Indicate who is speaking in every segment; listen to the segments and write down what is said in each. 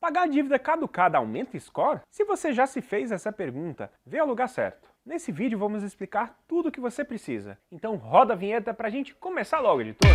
Speaker 1: Pagar a dívida caducada aumenta o score? Se você já se fez essa pergunta, veio ao lugar certo. Nesse vídeo vamos explicar tudo o que você precisa. Então roda a vinheta pra gente começar logo, editor!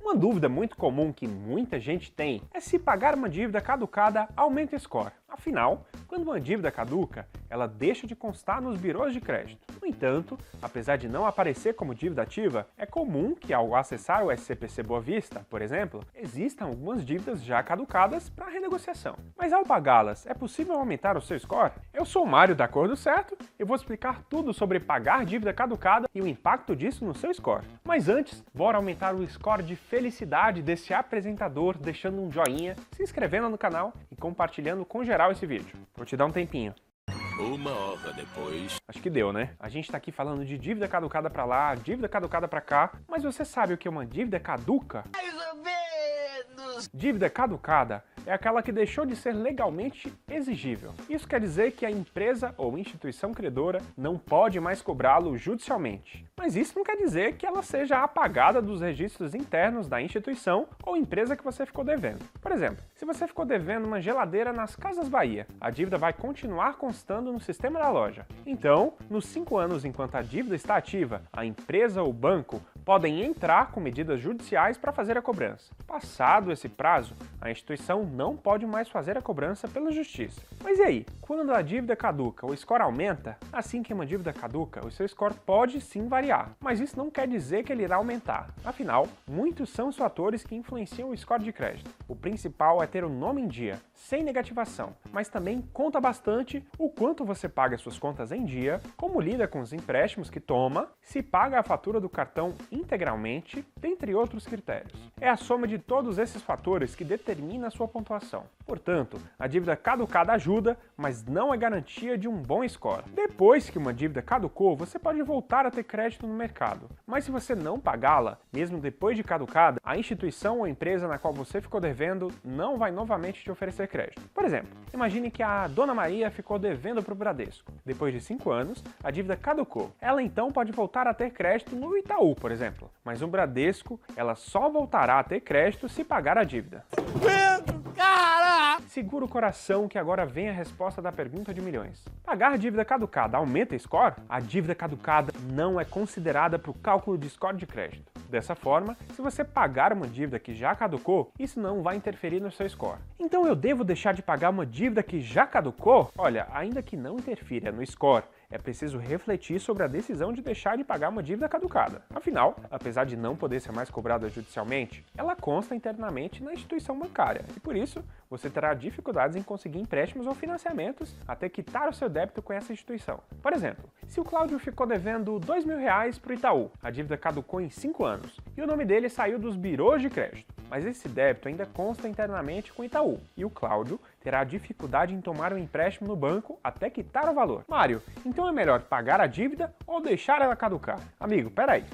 Speaker 1: Uma dúvida muito comum que muita gente tem é se pagar uma dívida caducada aumenta o score. Afinal, quando uma dívida caduca, ela deixa de constar nos birôs de crédito. No entanto, apesar de não aparecer como dívida ativa, é comum que ao acessar o SCPC Boa Vista, por exemplo, existam algumas dívidas já caducadas para renegociação. Mas ao pagá-las, é possível aumentar o seu score? Eu sou o Mário da Cor do Certo e vou explicar tudo sobre pagar dívida caducada e o impacto disso no seu score. Mas antes, bora aumentar o score de felicidade desse apresentador deixando um joinha, se inscrevendo no canal e compartilhando com geral esse vídeo. Vou te dar um tempinho.
Speaker 2: Uma hora depois...
Speaker 1: Acho que deu, né? A gente tá aqui falando de dívida caducada pra lá, dívida caducada pra cá, mas você sabe o que é uma dívida caduca?
Speaker 2: Mais ou menos!
Speaker 1: Dívida caducada é aquela que deixou de ser legalmente exigível. Isso quer dizer que a empresa ou instituição credora não pode mais cobrá-lo judicialmente. Mas isso não quer dizer que ela seja apagada dos registros internos da instituição ou empresa que você ficou devendo. Por exemplo, se você ficou devendo uma geladeira nas Casas Bahia, a dívida vai continuar constando no sistema da loja. Então, nos 5 anos enquanto a dívida está ativa, a empresa ou o banco podem entrar com medidas judiciais para fazer a cobrança. Passado esse prazo, a instituição não pode mais fazer a cobrança pela justiça. Mas e aí? Quando a dívida caduca, o score aumenta? Assim que uma dívida caduca, o seu score pode sim variar, mas isso não quer dizer que ele irá aumentar. Afinal, muitos são os fatores que influenciam o score de crédito. O principal é ter o nome em dia, sem negativação, mas também conta bastante o quanto você paga suas contas em dia, como lida com os empréstimos que toma, se paga a fatura do cartão integralmente, dentre outros critérios. É a soma de todos esses fatores que determina a sua pontuação. Portanto, a dívida caducada ajuda, mas não é garantia de um bom score. Depois que uma dívida caducou, você pode voltar a ter crédito no mercado. Mas se você não pagá-la, mesmo depois de caducada, a instituição ou empresa na qual você ficou devendo não vai novamente te oferecer crédito. Por exemplo, imagine que a Dona Maria ficou devendo para o Bradesco. Depois de 5 anos, a dívida caducou. Ela então pode voltar a ter crédito no Itaú, por exemplo. Mas no Bradesco, ela só voltará a ter crédito se pagar a dívida.
Speaker 2: Pedro, cara!
Speaker 1: Segura o coração que agora vem a resposta da pergunta de milhões. Pagar dívida caducada aumenta o score? A dívida caducada não é considerada para o cálculo de score de crédito. Dessa forma, se você pagar uma dívida que já caducou, isso não vai interferir no seu score. Então eu devo deixar de pagar uma dívida que já caducou? Olha, ainda que não interfira no score, é preciso refletir sobre a decisão de deixar de pagar uma dívida caducada. Afinal, apesar de não poder ser mais cobrada judicialmente, ela consta internamente na instituição bancária e, por isso, você terá dificuldades em conseguir empréstimos ou financiamentos até quitar o seu débito com essa instituição. Por exemplo, se o Cláudio ficou devendo R$2.000 para o Itaú, a dívida caducou em 5 anos e o nome dele saiu dos birôs de crédito, mas esse débito ainda consta internamente com o Itaú e o Cláudio terá dificuldade em tomar um empréstimo no banco até quitar o valor. Mário, então é melhor pagar a dívida ou deixar ela caducar? Amigo, peraí.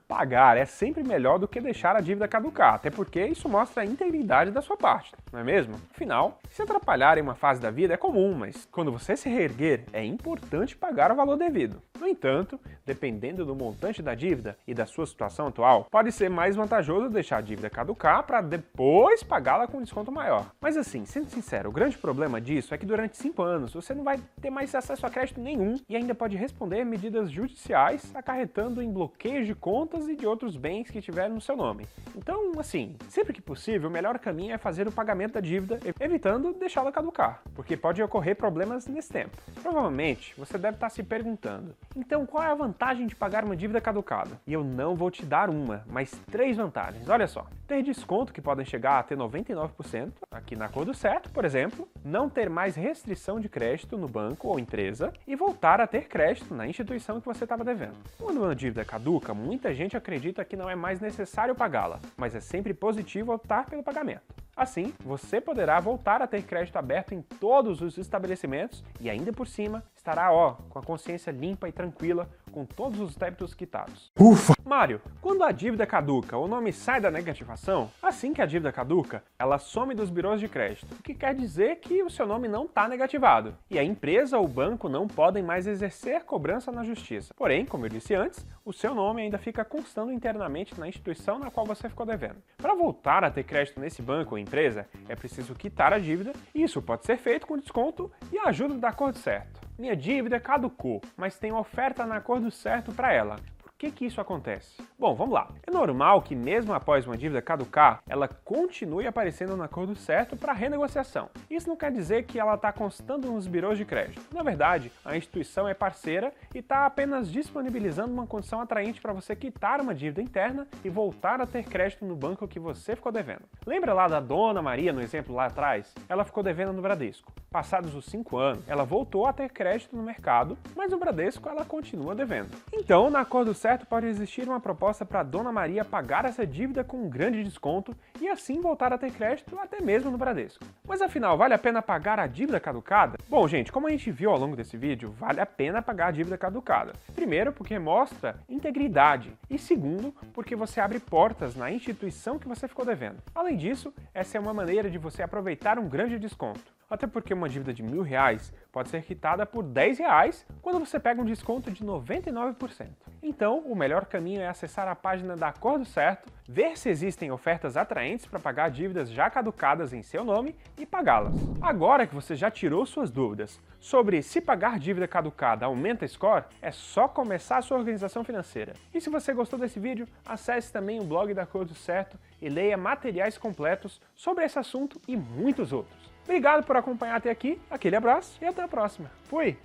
Speaker 1: Pagar é sempre melhor do que deixar a dívida caducar, até porque isso mostra a integridade da sua parte, não é mesmo? Afinal, se atrapalhar em uma fase da vida é comum, mas quando você se reerguer, é importante pagar o valor devido. No entanto, dependendo do montante da dívida e da sua situação atual, pode ser mais vantajoso deixar a dívida caducar para depois pagá-la com desconto maior. Mas assim, sendo sincero, o grande problema disso é que durante 5 anos você não vai ter mais acesso a crédito nenhum e ainda pode responder medidas judiciais acarretando em bloqueios de contas e de outros bens que tiver no seu nome. Então, assim, sempre que possível, o melhor caminho é fazer o pagamento da dívida, evitando deixá-la caducar, porque pode ocorrer problemas nesse tempo. Provavelmente, você deve estar se perguntando, então qual é a vantagem de pagar uma dívida caducada? E eu não vou te dar uma, mas 3 vantagens, olha só. Ter desconto que podem chegar a ter 99%, aqui na Cor do Certo, por exemplo, não ter mais restrição de crédito no banco ou empresa e voltar a ter crédito na instituição que você estava devendo. Quando uma dívida caduca, muita gente acredita que não é mais necessário pagá-la, mas é sempre positivo optar pelo pagamento. Assim, você poderá voltar a ter crédito aberto em todos os estabelecimentos e ainda por cima estará, com a consciência limpa e tranquila, com todos os débitos quitados.
Speaker 3: Ufa!
Speaker 1: Mário, quando a dívida caduca, o nome sai da negativação, assim que a dívida caduca, ela some dos birôs de crédito, o que quer dizer que o seu nome não está negativado, e a empresa ou o banco não podem mais exercer cobrança na justiça. Porém, como eu disse antes, o seu nome ainda fica constando internamente na instituição na qual você ficou devendo. Para voltar a ter crédito nesse banco ou empresa, é preciso quitar a dívida, e isso pode ser feito com desconto e a ajuda da Acordo Certo. Minha dívida caducou, mas tem oferta na Acordo Certo para ela. Por que isso acontece? Bom, vamos lá. É normal que mesmo após uma dívida caducar, ela continue aparecendo no Acordo Certo para renegociação. Isso não quer dizer que ela está constando nos birôs de crédito. Na verdade, a instituição é parceira e está apenas disponibilizando uma condição atraente para você quitar uma dívida interna e voltar a ter crédito no banco que você ficou devendo. Lembra lá da Dona Maria no exemplo lá atrás? Ela ficou devendo no Bradesco. Passados os 5 anos, ela voltou a ter crédito no mercado, mas no Bradesco ela continua devendo. Então, na Acordo Certo pode existir uma proposta para Dona Maria pagar essa dívida com um grande desconto e assim voltar a ter crédito até mesmo no Bradesco. Mas afinal, vale a pena pagar a dívida caducada? Bom, gente, como a gente viu ao longo desse vídeo, vale a pena pagar a dívida caducada. Primeiro, porque mostra integridade e segundo, porque você abre portas na instituição que você ficou devendo. Além disso, essa é uma maneira de você aproveitar um grande desconto. Até porque uma dívida de R$1.000 pode ser quitada por R$10 quando você pega um desconto de 99%. Então, o melhor caminho é acessar a página da Acordo Certo, ver se existem ofertas atraentes para pagar dívidas já caducadas em seu nome e pagá-las. Agora que você já tirou suas dúvidas sobre se pagar dívida caducada aumenta score, é só começar a sua organização financeira. E se você gostou desse vídeo, acesse também o blog da Acordo Certo e leia materiais completos sobre esse assunto e muitos outros. Obrigado por acompanhar até aqui, aquele abraço e até a próxima. Fui!